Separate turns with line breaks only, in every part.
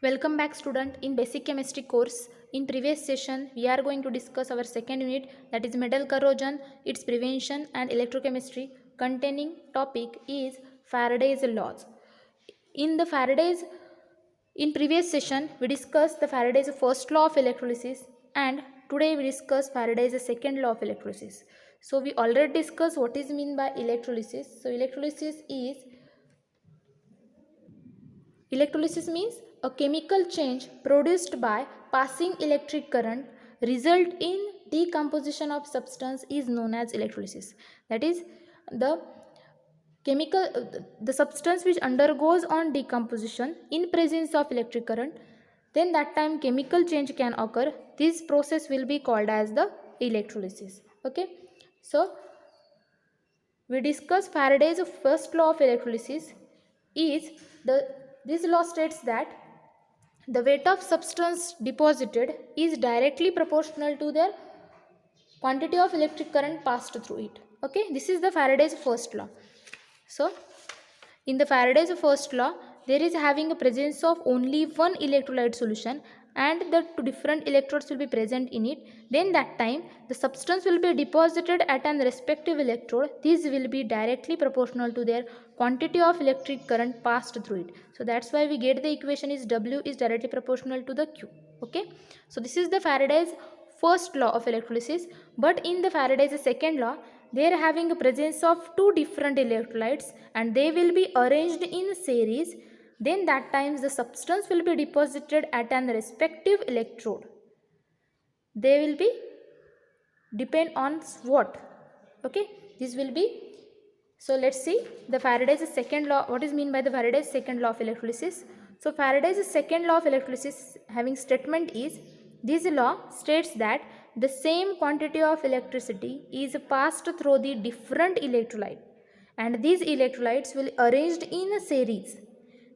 Welcome back student in basic chemistry course. In previous session we are going to discuss our second unit, that is metal corrosion, its prevention and electrochemistry. Containing topic is Faraday's laws. In the Faraday's in previous session we discussed the Faraday's first law of electrolysis, and today we discuss Faraday's second law of electrolysis. So we already discussed what is meant by electrolysis. So electrolysis means a chemical change produced by passing electric current result in decomposition of substance is known as electrolysis. That is the the substance which undergoes on decomposition in presence of electric current, then that time chemical change can occur. This process will be called as the electrolysis. Okay, so we discuss Faraday's first law of electrolysis. Is the This law states that the weight of substance deposited is directly proportional to their quantity of electric current passed through it. Okay, this is the Faraday's first law. So in the Faraday's first law, there is having a presence of only one electrolyte solution and the two different electrodes will be present in it. Then that time the substance will be deposited at an respective electrode. These will be directly proportional to their quantity of electric current passed through it. So that's why we get the equation is W is directly proportional to the Q. Okay, so this is the Faraday's first law of electrolysis. But in the Faraday's second law, they are having a presence of two different electrolytes and they will be arranged in series. Then that times the substance will be deposited at an respective electrode. They will be depend on what? Okay, this will be, so let's see the Faraday's second law. What is mean by the Faraday's second law of electrolysis? So Faraday's second law of electrolysis having statement is, this law states that the same quantity of electricity is passed through the different electrolyte and these electrolytes will arranged in a series.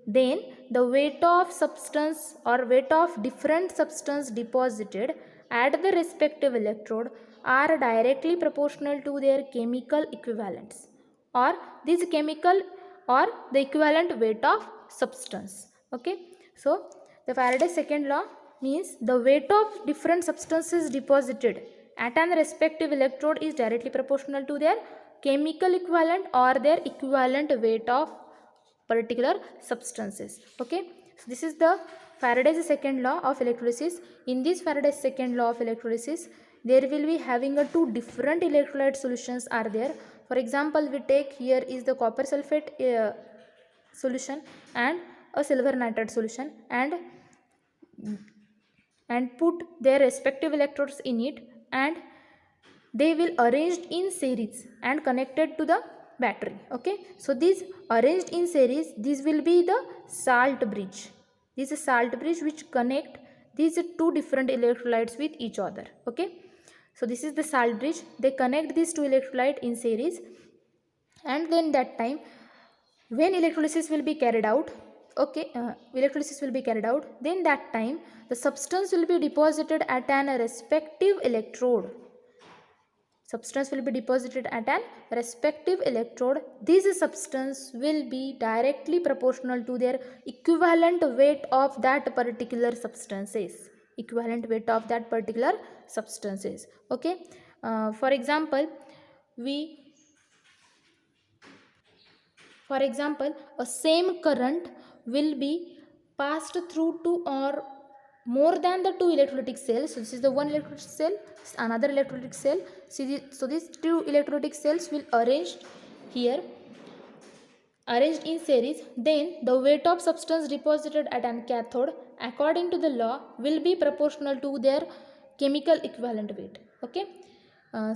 Then the weight of substance or weight of different substance deposited at the respective electrode are directly proportional to their chemical equivalents or this chemical or the equivalent weight of substance. Okay, so the Faraday's second law means the weight of different substances deposited at an respective electrode is directly proportional to their chemical equivalent or their equivalent weight of particular substances. Okay, so this is the Faraday's second law of electrolysis. In this Faraday's second law of electrolysis, there will be having a two different electrolyte solutions are there. For example, we take here is the copper sulfate solution and a silver nitrate solution, and put their respective electrodes in it, and they will arranged in series and connected to the battery. Okay, so these arranged in series, this will be the salt bridge. This is salt bridge which connect these two different electrolytes with each other. Okay, so this is the salt bridge. They connect these two electrolyte in series, and then that time when electrolysis will be carried out, then that time the substance will be deposited at an respective electrode. Substance will be deposited at an respective electrode. This substance will be directly proportional to their equivalent weight of that particular substances. Equivalent weight of that particular substances. Okay, for example, a same current will be passed through two or more than the two electrolytic cells. So this is the one electrolytic cell, another electrolytic cell. So these two electrolytic cells will arranged in series. Then the weight of substance deposited at an cathode according to the law will be proportional to their chemical equivalent weight. Okay,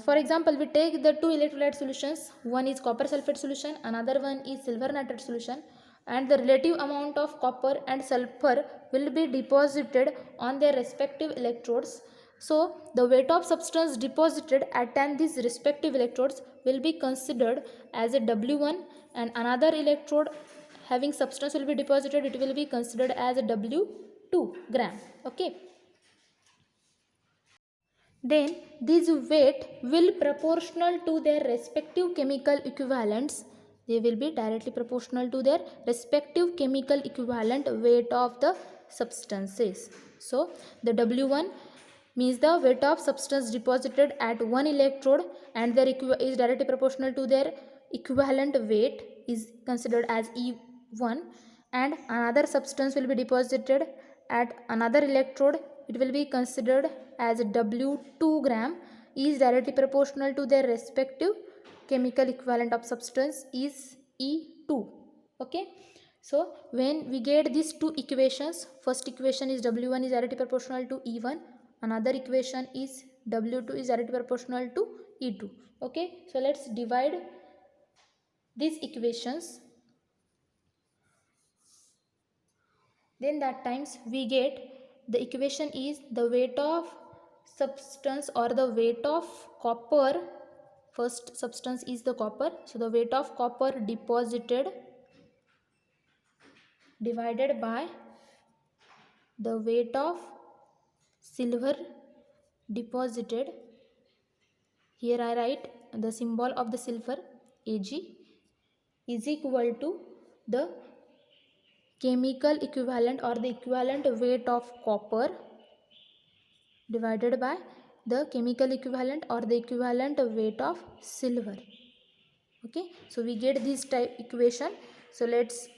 for example, we take the two electrolyte solutions. One is copper sulfate solution, another one is silver nitrate solution, and the relative amount of copper and sulfur will be deposited on their respective electrodes. So the weight of substance deposited at these respective electrodes will be considered as a W1, and another electrode having substance will be deposited, it will be considered as a W2 gram. Okay, then these weight will proportional to their respective chemical equivalents. They will be directly proportional to their respective chemical equivalent weight of the substances. So the W1 means the weight of substance deposited at one electrode and their is directly proportional to their equivalent weight is considered as E1, and another substance will be deposited at another electrode, it will be considered as W2 gram, is directly proportional to their respective chemical equivalent of substance is E2. Okay, so when we get these two equations, first equation is W1 is directly proportional to E1, another equation is W2 is directly proportional to E2. Okay, so let's divide these equations. Then that times we get the equation is the weight of substance or the weight of copper. First substance is the copper, so the weight of copper deposited divided by the weight of silver deposited. Here I write the symbol of the silver Ag is equal to the chemical equivalent or the equivalent weight of copper divided by the chemical equivalent or the equivalent weight of silver. Okay, so we get this type equation. So let's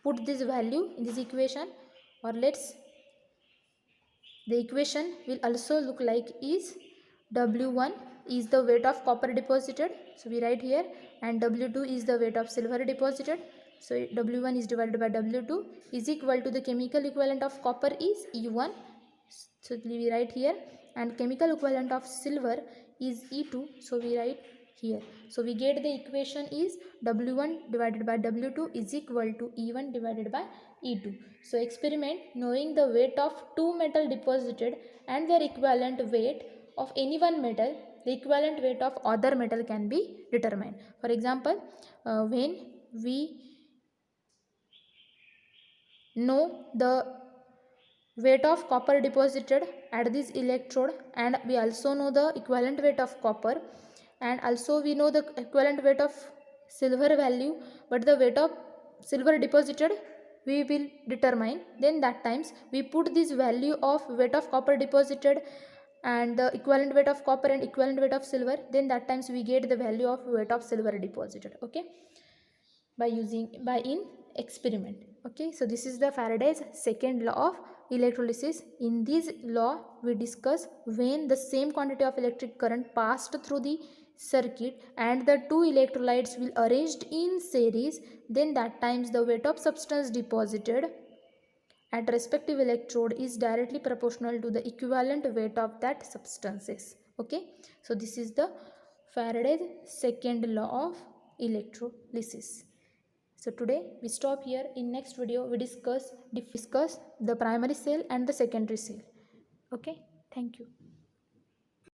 put this value in this equation, or let's the equation will also look like is W1 is the weight of copper deposited, so we write here, and W2 is the weight of silver deposited. So W1 is divided by W2 is equal to the chemical equivalent of copper is E1, so we write here, and chemical equivalent of silver is E2, so we write here. So we get the equation is W1 divided by W2 is equal to E1 divided by E2. So experiment knowing the weight of two metal deposited and their equivalent weight of any one metal, the equivalent weight of other metal can be determined. For example, when we know the weight of copper deposited at this electrode, and we also know the equivalent weight of copper, and also we know the equivalent weight of silver value, but the weight of silver deposited we will determine. Then that times we put this value of weight of copper deposited and the equivalent weight of copper and equivalent weight of silver, then that times we get the value of weight of silver deposited. Okay, by in experiment. Okay, so this is the Faraday's second law of electrolysis. In this law we discuss when the same quantity of electric current passed through the circuit and the two electrolytes will arranged in series, then that times the weight of substance deposited at respective electrode is directly proportional to the equivalent weight of that substances. Okay, so this is the Faraday's second law of electrolysis. So today we stop here. In next video we discuss the primary cell and the secondary cell. Okay, thank you.